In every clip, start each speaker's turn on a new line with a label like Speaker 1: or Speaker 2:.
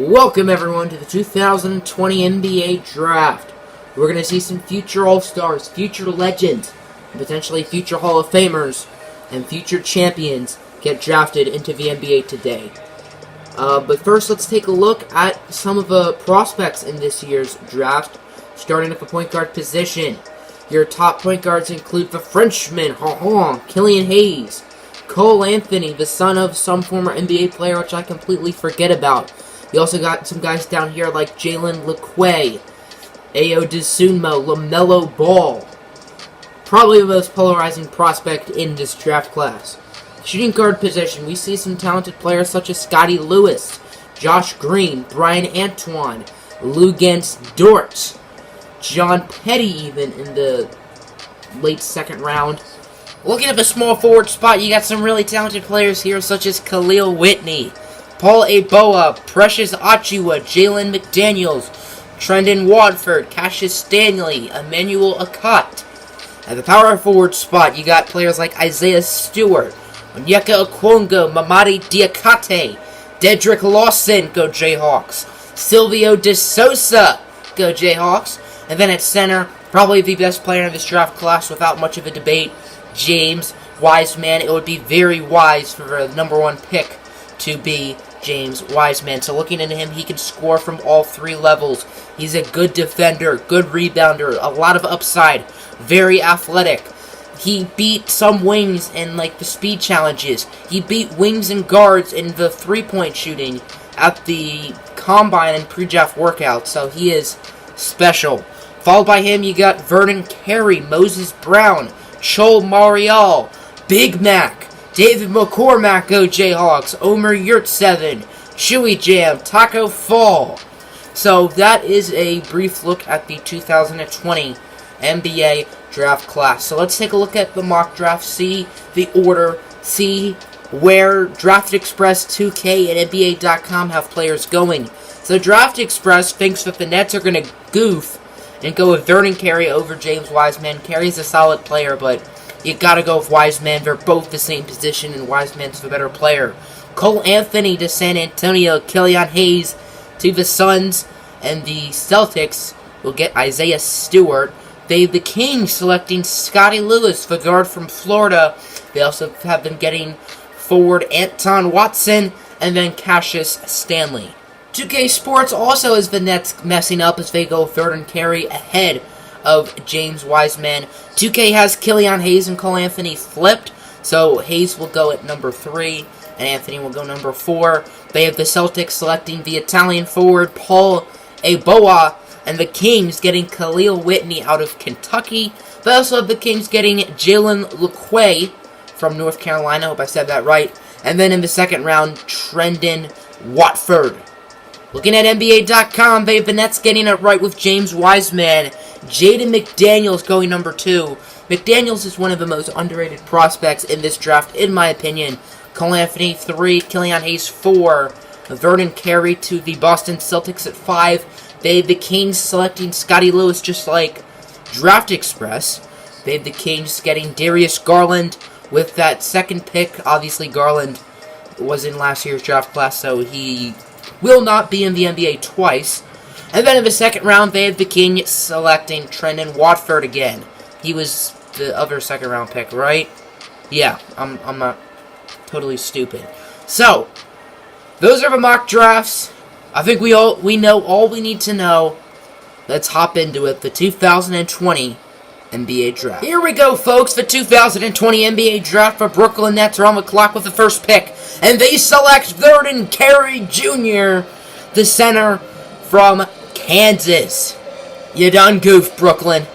Speaker 1: Welcome everyone to the 2020 NBA Draft. We're going to see some future All-Stars, future legends, and potentially future Hall of Famers, and future champions get drafted into the NBA today. But first, let's take a look at some of the prospects in this year's draft, starting at the point guard position. Your top point guards include the Frenchman, Killian Hayes, Cole Anthony, the son of some former NBA player, which I completely forget about. You also got some guys down here like Jalen LeQuay, Ayo Dosunmu, LaMelo Ball. Probably the most polarizing prospect in this draft class. Shooting guard position, we see some talented players such as Scottie Lewis, Josh Green, Brian Antoine, Luguentz Dort, John Petty even in the late second round. Looking at the small forward spot, you got some really talented players here such as KAHLIL Whitney, Paul Aboa, Precious Achiuwa, Jalen McDaniels, Trendon Watford, Cassius Stanley, Emmanuel Akot. At the power forward spot, you got players like Isaiah Stewart, Onyeka Okongwu, Mamadi Diakate, Dedrick Lawson, go Jayhawks, Silvio De Sousa, go Jayhawks. And then at center, probably the best player in this draft class without much of a debate, James Wiseman. It would be very wise for the number one pick to be James Wiseman. So looking into him, he can score from all three levels. He's a good defender, good rebounder, a lot of upside, very athletic. He beat some wings in like the speed challenges. He beat wings and guards in the three-point shooting at the combine and pre-draft workout. So he is special. Followed by him, you got Vernon Carey, Moses Brown, Chol Marial, Big Mac, David McCormack, go Jayhawks, Omer Yurtseven, Chewy Jam, Taco Fall. So that is a brief look at the 2020 NBA draft class. So let's take a look at the mock draft, see the order, see where Draft Express 2K and NBA.com have players going. So Draft Express thinks that the Nets are going to goof and go with Vernon Carey over James Wiseman. Carey's a solid player, but you gotta go with Wiseman. They're both the same position, and Wiseman's the better player. Cole Anthony to San Antonio, Killian Hayes to the Suns, and the Celtics will get Isaiah Stewart. The Kings selecting Scottie Lewis, the guard from Florida. They also have them getting forward Anton Watson, and then Cassius Stanley. 2K Sports also has the Nets messing up as they go Vernon Carey ahead of James Wiseman. 2K has Killian Hayes and Cole Anthony flipped, so Hayes will go at number 3, and Anthony will go number 4. They have the Celtics selecting the Italian forward Paul Aboa, and the Kings getting KAHLIL Whitney out of Kentucky. They also have the Kings getting Jalen LeQuay from North Carolina, hope I said that right. And then in the second round, Trendon Watford. Looking at NBA.com, they have the Nets getting it right with James Wiseman. Jaden McDaniels going number 2. McDaniels is one of the most underrated prospects in this draft, in my opinion. Cole Anthony 3, Killian Hayes 4, Vernon Carey to the Boston Celtics at 5. They have the Kings selecting Scottie Lewis just like Draft Express. They have the Kings getting Darius Garland with that second pick. Obviously, Garland was in last year's draft class, so he will not be in the NBA twice. And then in the second round, they have the Kings selecting Trendon Watford again. He was the other second round pick, right? Yeah, I'm not totally stupid. So, those are the mock drafts. I think we know all we need to know. Let's hop into it. The 2020 NBA Draft. Here we go, folks. The 2020 NBA Draft for Brooklyn Nets are on the clock with the first pick. And they select Vernon Carey Jr., the center from Kansas. You done goofed, Brooklyn.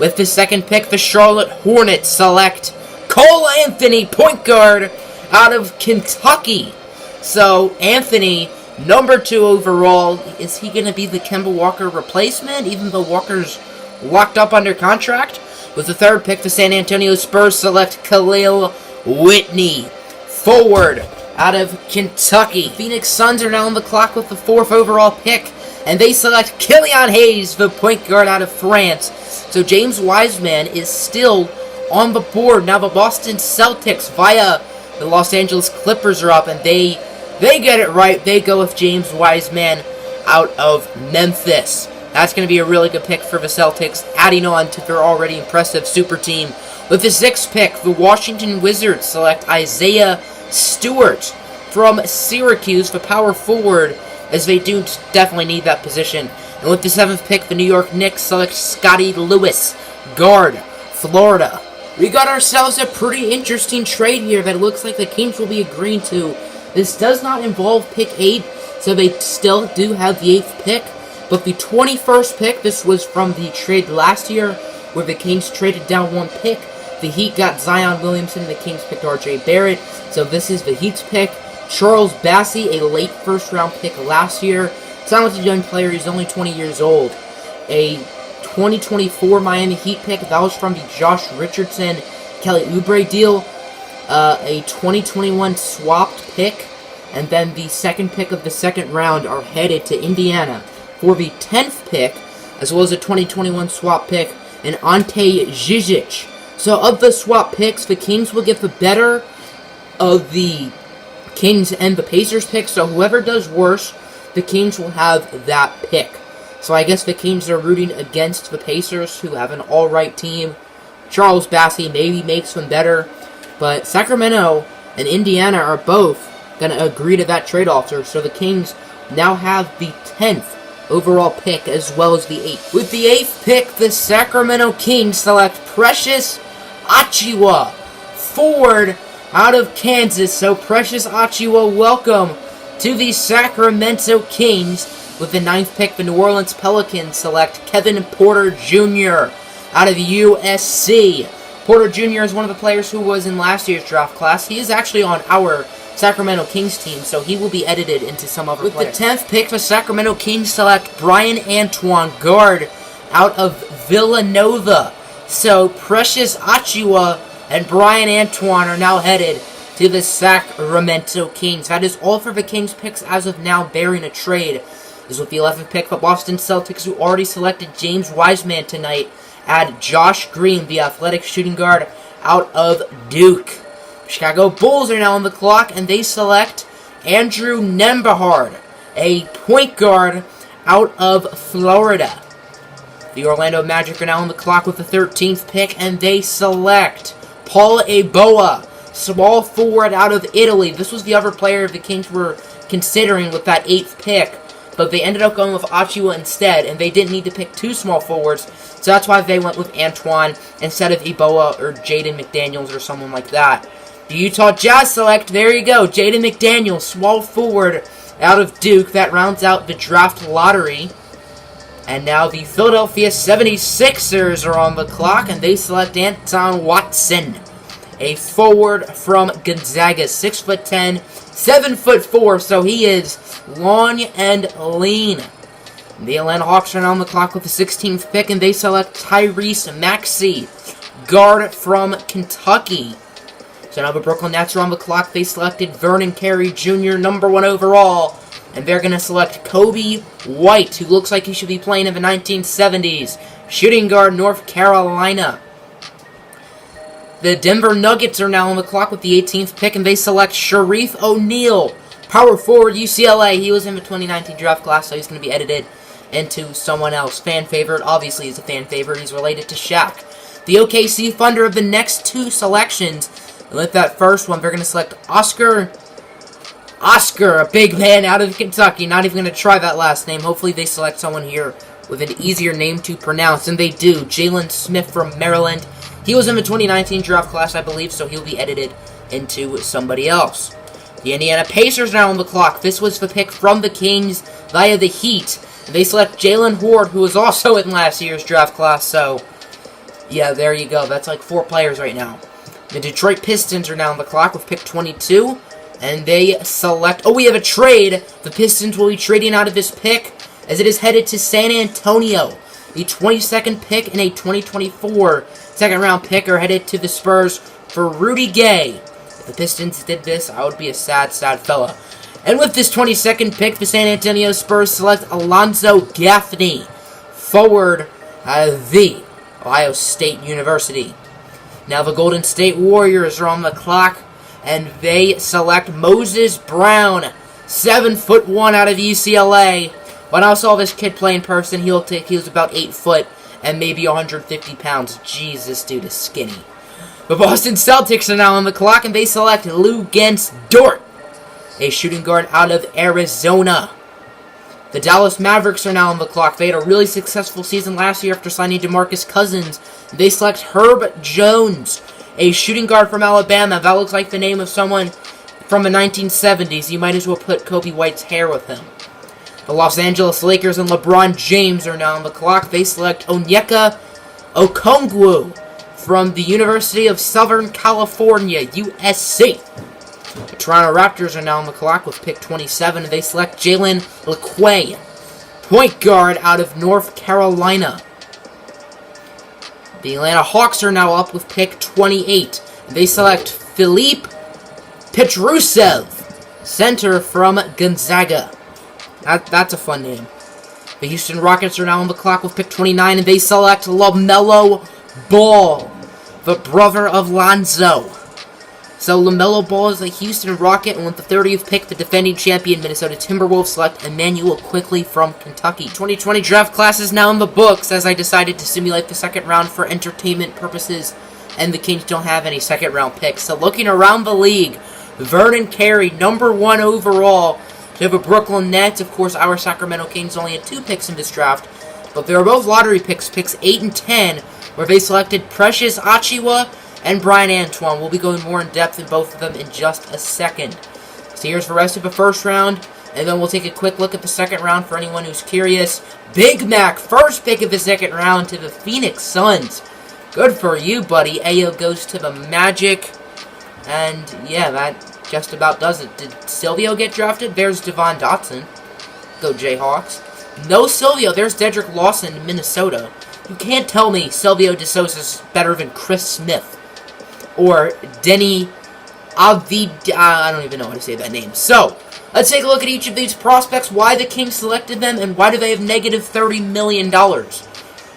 Speaker 1: With the second pick, the Charlotte Hornets select Cole Anthony, point guard, out of Kentucky. So, Anthony, number 2 overall. Is he going to be the Kemba Walker replacement, even though Walker's locked up under contract? With the third pick, the San Antonio Spurs select KAHLIL Whitney, forward, out of Kentucky. Phoenix Suns are now on the clock with the 4th overall pick, and they select Killian Hayes, the point guard out of France. So James Wiseman is still on the board. Now the Boston Celtics via the Los Angeles Clippers are up, and they get it right. They go with James Wiseman out of Memphis. That's going to be a really good pick for the Celtics, adding on to their already impressive super team. With the 6th pick, the Washington Wizards select Isaiah Stewart from Syracuse, the power forward, as they do definitely need that position. And with the 7th pick, the New York Knicks select Scottie Lewis, guard, Florida. We got ourselves a pretty interesting trade here that looks like the Kings will be agreeing to. This does not involve pick 8, so they still do have the 8th pick. But the 21st pick, this was from the trade last year, where the Kings traded down 1 pick. The Heat got Zion Williamson, the Kings picked R.J. Barrett. So this is the Heat's pick. Charles Bassey, a late first-round pick last year. Talented young player, he's only 20 years old. A 2024 Miami Heat pick, that was from the Josh Richardson, Kelly Oubre deal. A 2021 swapped pick, and then the 2nd pick of the 2nd round are headed to Indiana for the 10th pick, as well as a 2021 swap pick, and Ante Zizic. So of the swap picks, the Kings will get the better of the Kings and the Pacers pick, so whoever does worse, the Kings will have that pick. So I guess the Kings are rooting against the Pacers, who have an alright team. Charles Bassey maybe makes them better, but Sacramento and Indiana are both going to agree to that trade offer, so the Kings now have the 10th overall pick as well as the 8th. With the 8th pick, the Sacramento Kings select Precious Achiuwa, forward out of Kansas. So Precious Achiuwa, welcome to the Sacramento Kings. With the 9th pick, the New Orleans Pelicans select Kevin Porter Jr. out of USC. Porter Jr. is one of the players who was in last year's draft class. He is actually on our Sacramento Kings team, so he will be edited into some other player. With the 10th pick, the Sacramento Kings select Brian Antoine, guard, out of Villanova. So Precious Achiuwa and Brian Antoine are now headed to the Sacramento Kings. That is all for the Kings picks as of now, bearing a trade. This is with the 11th pick, the Boston Celtics, who already selected James Wiseman tonight, add Josh Green, the athletic shooting guard, out of Duke. Chicago Bulls are now on the clock, and they select Andrew Nembhard, a point guard out of Florida. The Orlando Magic are now on the clock with the 13th pick, and they select Paul Eboa, small forward out of Italy. This was the other player the Kings were considering with that 8th pick, but they ended up going with Achiuwa instead, and they didn't need to pick 2 small forwards, so that's why they went with Antoine instead of Eboa or Jaden McDaniels or someone like that. The Utah Jazz select, there you go, Jaden McDaniels, small forward out of Duke. That rounds out the draft lottery. And now the Philadelphia 76ers are on the clock, and they select Anton Watson, a forward from Gonzaga, 6'10", 7'4", so he is long and lean. The Atlanta Hawks are now on the clock with the 16th pick, and they select Tyrese Maxey, guard from Kentucky. So now the Brooklyn Nets are on the clock. They selected Vernon Carey Jr., number 1 overall. And they're going to select Kobe White, who looks like he should be playing in the 1970s. Shooting guard, North Carolina. The Denver Nuggets are now on the clock with the 18th pick, and they select Sharif O'Neal, power forward, UCLA. He was in the 2019 draft class, so he's going to be edited into someone else. Fan favorite, obviously he's a fan favorite. He's related to Shaq. The OKC Thunder of the next 2 selections. And with that first one, they're going to select Oscar, a big man out of Kentucky. Not even going to try that last name. Hopefully they select someone here with an easier name to pronounce. And they do. Jalen Smith from Maryland. He was in the 2019 draft class, I believe, so he'll be edited into somebody else. The Indiana Pacers now on the clock. This was the pick from the Kings via the Heat. And they select Jalen Horde, who was also in last year's draft class. So, yeah, there you go. That's like 4 players right now. The Detroit Pistons are now on the clock with pick 22. And they select... Oh, we have a trade. The Pistons will be trading out of this pick as it is headed to San Antonio. The 22nd pick and a 2024 second-round pick are headed to the Spurs for Rudy Gay. If the Pistons did this, I would be a sad, sad fella. And with this 22nd pick, the San Antonio Spurs select Alonzo Gaffney, forward of the Ohio State University. Now the Golden State Warriors are on the clock, and they select Moses Brown, 7'1" out of UCLA. When I saw this kid play in person, he was about 8 foot and maybe 150 pounds. Jeez, this dude is skinny. The Boston Celtics are now on the clock, and they select Luguentz Dort, a shooting guard out of Arizona. The Dallas Mavericks are now on the clock. They had a really successful season last year after signing DeMarcus Cousins. They select Herb Jones, a shooting guard from Alabama. That looks like the name of someone from the 1970s. You might as well put Kobe White's hair with him. The Los Angeles Lakers and LeBron James are now on the clock. They select Onyeka Okongwu from the University of Southern California, USC. The Toronto Raptors are now on the clock with pick 27. They select Jalen LeQuay, point guard out of North Carolina. The Atlanta Hawks are now up with pick 28. They select Philippe Petrusev, center from Gonzaga. That's a fun name. The Houston Rockets are now on the clock with pick 29, and they select LaMelo Ball, the brother of Lonzo. So LaMelo Ball is a Houston Rocket, and with the 30th pick, the defending champion Minnesota Timberwolves select Emmanuel Quickley from Kentucky. 2020 draft class is now in the books, as I decided to simulate the second round for entertainment purposes, and the Kings don't have any second round picks. So looking around the league, Vernon Carey, number 1 overall, to the Brooklyn Nets. Of course, our Sacramento Kings only had 2 picks in this draft, but they were both lottery picks, picks 8 and 10, where they selected Precious Achiuwa and Brian Antoine. We'll be going more in depth in both of them in just a second. So here's the rest of the first round, and then we'll take a quick look at the second round for anyone who's curious. Big Mac, first pick of the second round to the Phoenix Suns. Good for you, buddy. Ayo goes to the Magic, and yeah, that just about does it. Did Silvio get drafted? There's Devon Dotson. Go Jayhawks. No Silvio. There's Dedrick Lawson in Minnesota. You can't tell me Silvio De Sousa's better than Chris Smith. Or Denny Avid... I don't even know how to say that name. So, let's take a look at each of these prospects, why the Kings selected them, and why do they have negative $30 million.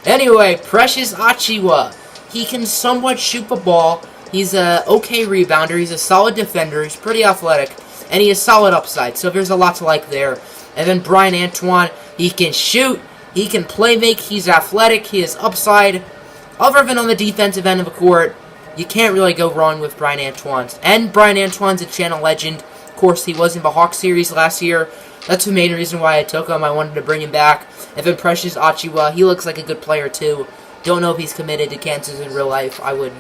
Speaker 1: Anyway, Precious Achiuwa. He can somewhat shoot the ball. He's a okay rebounder. He's a solid defender. He's pretty athletic. And he has solid upside. So there's a lot to like there. And then Brian Antoine. He can shoot. He can play make. He's athletic. He has upside. Other than on the defensive end of the court, you can't really go wrong with Brian Antoine. And Brian Antoine's a channel legend. Of course, he was in the Hawks series last year. That's the main reason why I took him. I wanted to bring him back. And then Precious Achiuwa. He looks like a good player too. Don't know if he's committed to Kansas in real life. I would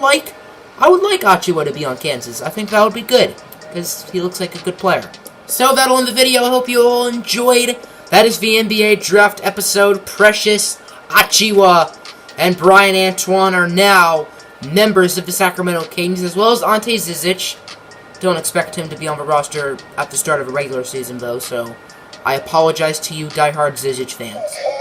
Speaker 1: like Achiuwa to be on Kansas. I think that would be good, because he looks like a good player. So that'll end the video. I hope you all enjoyed. That is the NBA draft episode. Precious Achiuwa and Brian Antoine are now members of the Sacramento Kings, as well as Ante Zizic. Don't expect him to be on the roster at the start of a regular season, though, so I apologize to you diehard Zizic fans.